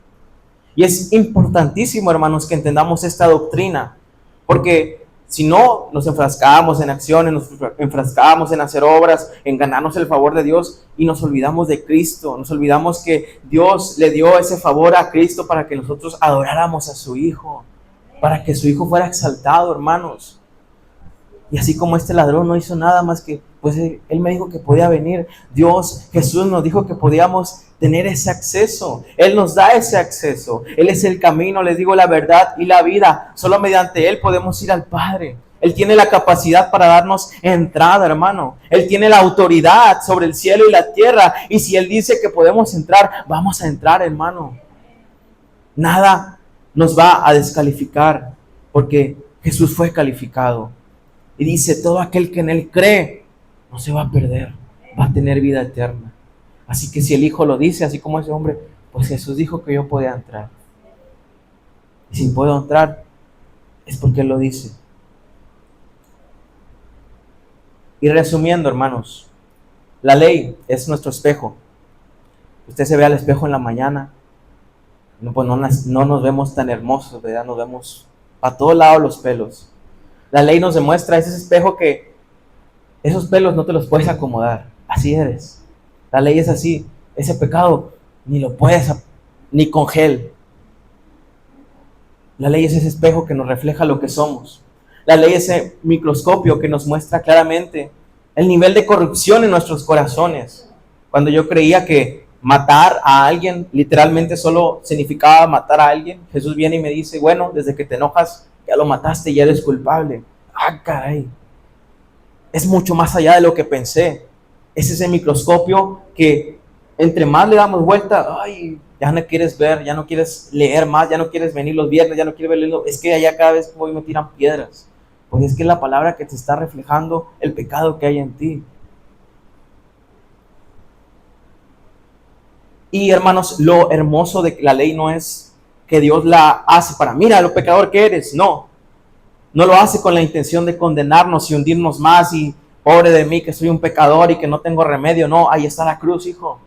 Y es importantísimo, hermanos, que entendamos esta doctrina. Porque si no, nos enfrascamos en acciones, nos enfrascamos en hacer obras, en ganarnos el favor de Dios y nos olvidamos de Cristo. Nos olvidamos que Dios le dio ese favor a Cristo para que nosotros adoráramos a su Hijo, para que su Hijo fuera exaltado, hermanos. Y así como este ladrón no hizo nada más que, pues él me dijo que podía venir. Jesús nos dijo que podíamos tener ese acceso. Él nos da ese acceso. Él es el camino, les digo, la verdad y la vida. Solo mediante Él podemos ir al Padre. Él tiene la capacidad para darnos entrada, hermano. Él tiene la autoridad sobre el cielo y la tierra. Y si Él dice que podemos entrar, vamos a entrar, hermano. Nada nos va a descalificar, porque Jesús fue calificado. Y dice: todo aquel que en Él cree no se va a perder, va a tener vida eterna. Así que si el Hijo lo dice, así como ese hombre, pues Jesús dijo que yo podía entrar. Y si puedo entrar, es porque Él lo dice. Y resumiendo, hermanos, la ley es nuestro espejo. Usted se ve al espejo en la mañana, pues no nos vemos tan hermosos, ¿verdad? Nos vemos a todos lados los pelos. La ley nos demuestra ese espejo que esos pelos no te los puedes acomodar. Así eres. La ley es así. Ese pecado ni lo puedes, ni con gel. La ley es ese espejo que nos refleja lo que somos. La ley es ese microscopio que nos muestra claramente el nivel de corrupción en nuestros corazones. Cuando yo creía que matar a alguien literalmente solo significaba matar a alguien, Jesús viene y me dice: bueno, desde que te enojas, ya lo mataste y ya eres culpable. Ah, caray. Es mucho más allá de lo que pensé. Es ese microscopio que entre más le damos vuelta, ay, ya no quieres ver, ya no quieres leer más, ya no quieres venir los viernes, ya no quieres ver. Es que allá cada vez que voy me tiran piedras. Pues es que es la palabra que te está reflejando el pecado que hay en ti. Y hermanos, lo hermoso de la ley no es que Dios la hace para, mira lo pecador que eres. No lo hace con la intención de condenarnos y hundirnos más y Pobre de mí que soy un pecador y que no tengo remedio. No, ahí está la cruz, hijo.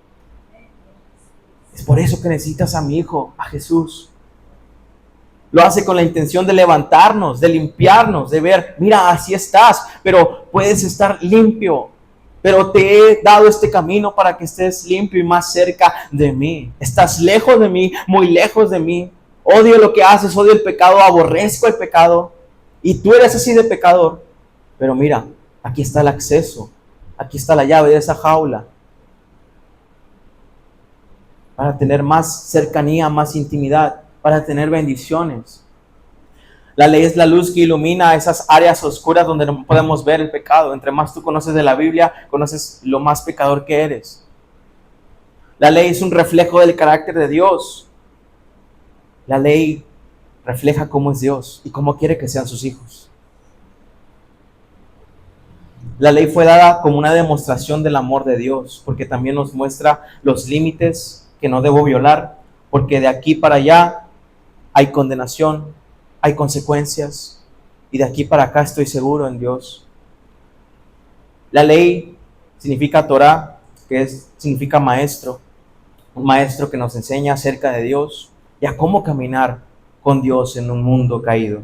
Es por eso que necesitas a mi Hijo, a Jesús. Lo hace con la intención de levantarnos, de limpiarnos, de ver, mira, así estás, pero puedes estar limpio. Pero te he dado este camino para que estés limpio y más cerca de mí. Estás lejos de mí, muy lejos de mí. Odio lo que haces, odio el pecado, aborrezco el pecado. Y tú eres así de pecador. Pero mira, aquí está el acceso. Aquí está la llave de esa jaula. Para tener más cercanía, más intimidad, para tener bendiciones. La ley es la luz que ilumina esas áreas oscuras donde no podemos ver el pecado. Entre más tú conoces de la Biblia, conoces lo más pecador que eres. La ley es un reflejo del carácter de Dios. La ley refleja cómo es Dios y cómo quiere que sean sus hijos. La ley fue dada como una demostración del amor de Dios, porque también nos muestra los límites que no debo violar, porque de aquí para allá hay condenación, hay consecuencias, y de aquí para acá estoy seguro en Dios. La ley significa Torah, significa maestro, un maestro que nos enseña acerca de Dios y a cómo caminar con Dios en un mundo caído.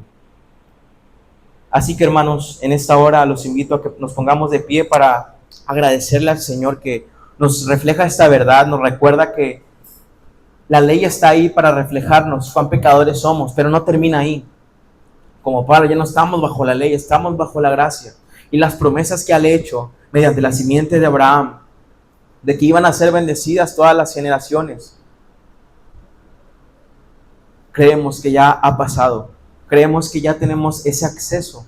Así que, hermanos, en esta hora los invito a que nos pongamos de pie para agradecerle al Señor que nos refleja esta verdad, nos recuerda que la ley está ahí para reflejarnos cuán pecadores somos, pero no termina ahí. Como Pablo, ya no estamos bajo la ley, estamos bajo la gracia. Y las promesas que ha hecho mediante la simiente de Abraham, de que iban a ser bendecidas todas las generaciones, creemos que ya ha pasado. Creemos que ya tenemos ese acceso.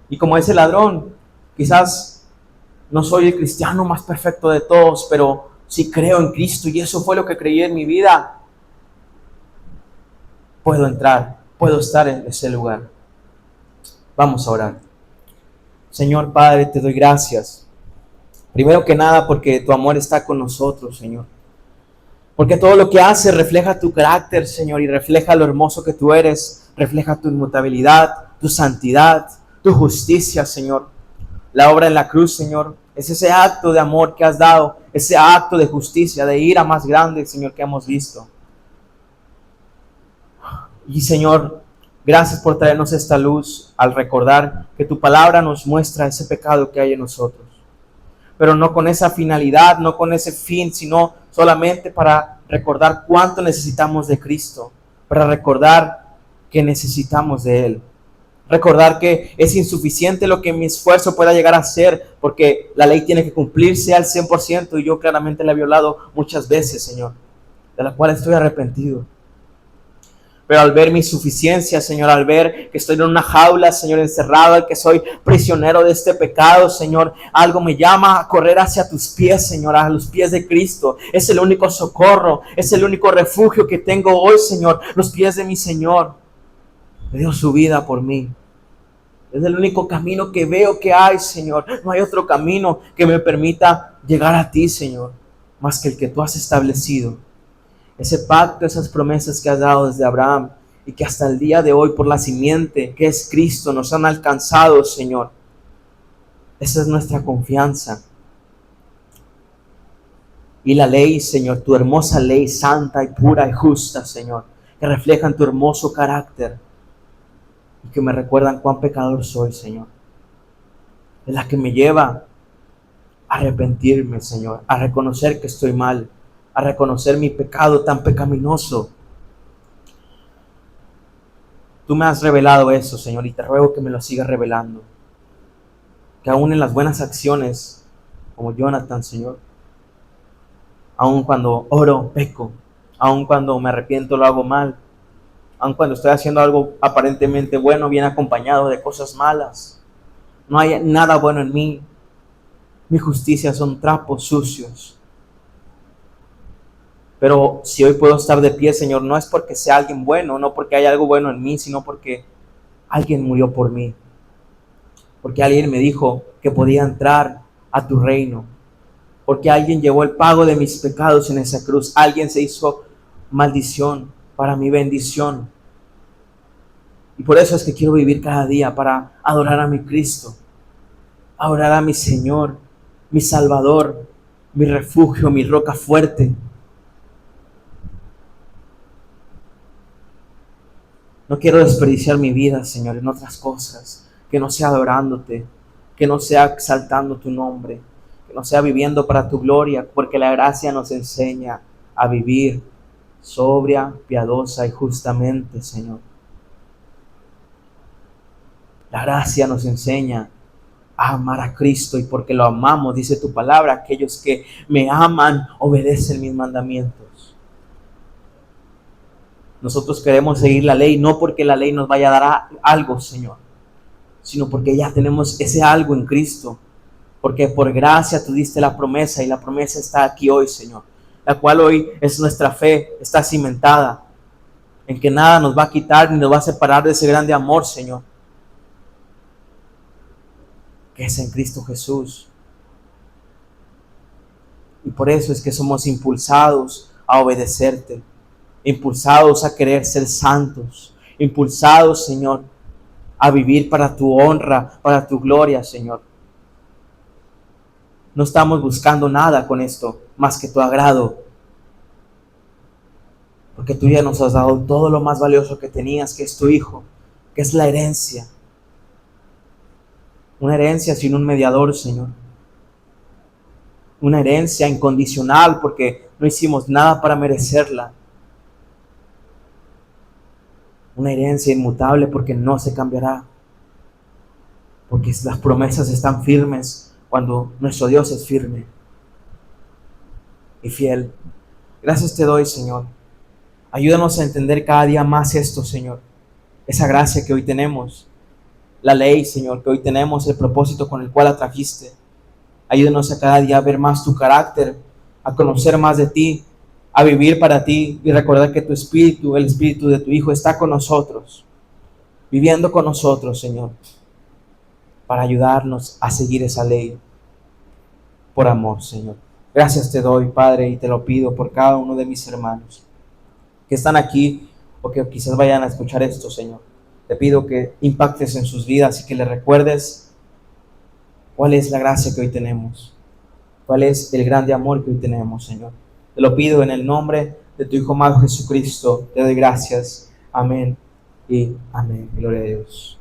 Y como ese ladrón, quizás no soy el cristiano más perfecto de todos, pero si creo en Cristo y eso fue lo que creí en mi vida, puedo entrar, puedo estar en ese lugar. Vamos a orar. Señor Padre, te doy gracias. Primero que nada porque tu amor está con nosotros, Señor. Porque todo lo que haces refleja tu carácter, Señor, y refleja lo hermoso que tú eres, refleja tu inmutabilidad, tu santidad, tu justicia, Señor. La obra en la cruz, Señor, es ese acto de amor que has dado, ese acto de justicia, de ira más grande, Señor, que hemos visto. Y, Señor, gracias por traernos esta luz al recordar que tu palabra nos muestra ese pecado que hay en nosotros. Pero no con esa finalidad, no con ese fin, sino solamente para recordar cuánto necesitamos de Cristo, para recordar que necesitamos de Él. Recordar que es insuficiente lo que mi esfuerzo pueda llegar a hacer, porque la ley tiene que cumplirse al 100% y yo claramente la he violado muchas veces, Señor, de la cual estoy arrepentido. Pero al ver mi insuficiencia, Señor, al ver que estoy en una jaula, Señor, encerrado, al que soy prisionero de este pecado, Señor, algo me llama a correr hacia tus pies, Señor, a los pies de Cristo. Es el único socorro, es el único refugio que tengo hoy, Señor, los pies de mi Señor. Me dio su vida por mí. Es el único camino que veo que hay, Señor. No hay otro camino que me permita llegar a ti, Señor, más que el que tú has establecido. Ese pacto, esas promesas que has dado desde Abraham y que hasta el día de hoy por la simiente que es Cristo nos han alcanzado, Señor. Esa es nuestra confianza. Y la ley, Señor, tu hermosa ley santa y pura y justa, Señor, que reflejan tu hermoso carácter y que me recuerdan cuán pecador soy, Señor. Es la que me lleva a arrepentirme, Señor, a reconocer que estoy mal, a reconocer mi pecado tan pecaminoso. Tú me has revelado eso, Señor, y te ruego que me lo sigas revelando. Que aún en las buenas acciones, como Jonathan, Señor, aún cuando oro, peco, aún cuando me arrepiento, lo hago mal, aún cuando estoy haciendo algo aparentemente bueno, viene acompañado de cosas malas. No hay nada bueno en mí. Mi justicia son trapos sucios. Pero si hoy puedo estar de pie, Señor, no es porque sea alguien bueno, no porque haya algo bueno en mí, sino porque alguien murió por mí. Porque alguien me dijo que podía entrar a tu reino. Porque alguien llevó el pago de mis pecados en esa cruz. Alguien se hizo maldición para mi bendición. Y por eso es que quiero vivir cada día para adorar a mi Cristo. orar a mi Señor, mi Salvador, mi refugio, mi roca fuerte. No quiero desperdiciar mi vida, Señor, en otras cosas, que no sea adorándote, que no sea exaltando tu nombre, que no sea viviendo para tu gloria, porque la gracia nos enseña a vivir sobria, piadosa y justamente, Señor. La gracia nos enseña a amar a Cristo, y porque lo amamos, dice tu palabra, aquellos que me aman obedecen mis mandamientos. Nosotros queremos seguir la ley, no porque la ley nos vaya a dar algo, Señor, sino porque ya tenemos ese algo en Cristo, porque por gracia tú diste la promesa, y la promesa está aquí hoy, Señor, la cual hoy es nuestra fe, está cimentada en que nada nos va a quitar ni nos va a separar de ese grande amor, Señor, que es en Cristo Jesús. Y por eso es que somos impulsados a obedecerte, impulsados a querer ser santos, impulsados, Señor, a vivir para tu honra, para tu gloria, Señor. No estamos buscando nada con esto más que tu agrado, porque tú ya nos has dado todo lo más valioso que tenías, que es tu Hijo, que es la herencia. Una herencia sin un mediador, Señor. Una herencia incondicional, porque no hicimos nada para merecerla. Una herencia inmutable, porque no se cambiará, porque las promesas están firmes cuando nuestro Dios es firme y fiel. Gracias te doy, Señor. Ayúdanos a entender cada día más esto, Señor. Esa gracia que hoy tenemos, la ley, Señor, que hoy tenemos, el propósito con el cual la trajiste. Ayúdanos a cada día a ver más tu carácter, a conocer más de ti, a vivir para ti, y recordar que tu Espíritu, el Espíritu de tu Hijo, está con nosotros, viviendo con nosotros, Señor, para ayudarnos a seguir esa ley por amor, Señor. Gracias te doy, Padre, y te lo pido por cada uno de mis hermanos que están aquí o que quizás vayan a escuchar esto, Señor. Te pido que impactes en sus vidas y que les recuerdes cuál es la gracia que hoy tenemos, cuál es el grande amor que hoy tenemos, Señor. Te lo pido en el nombre de tu Hijo amado Jesucristo. Te doy gracias. Amén y amén. Gloria a Dios.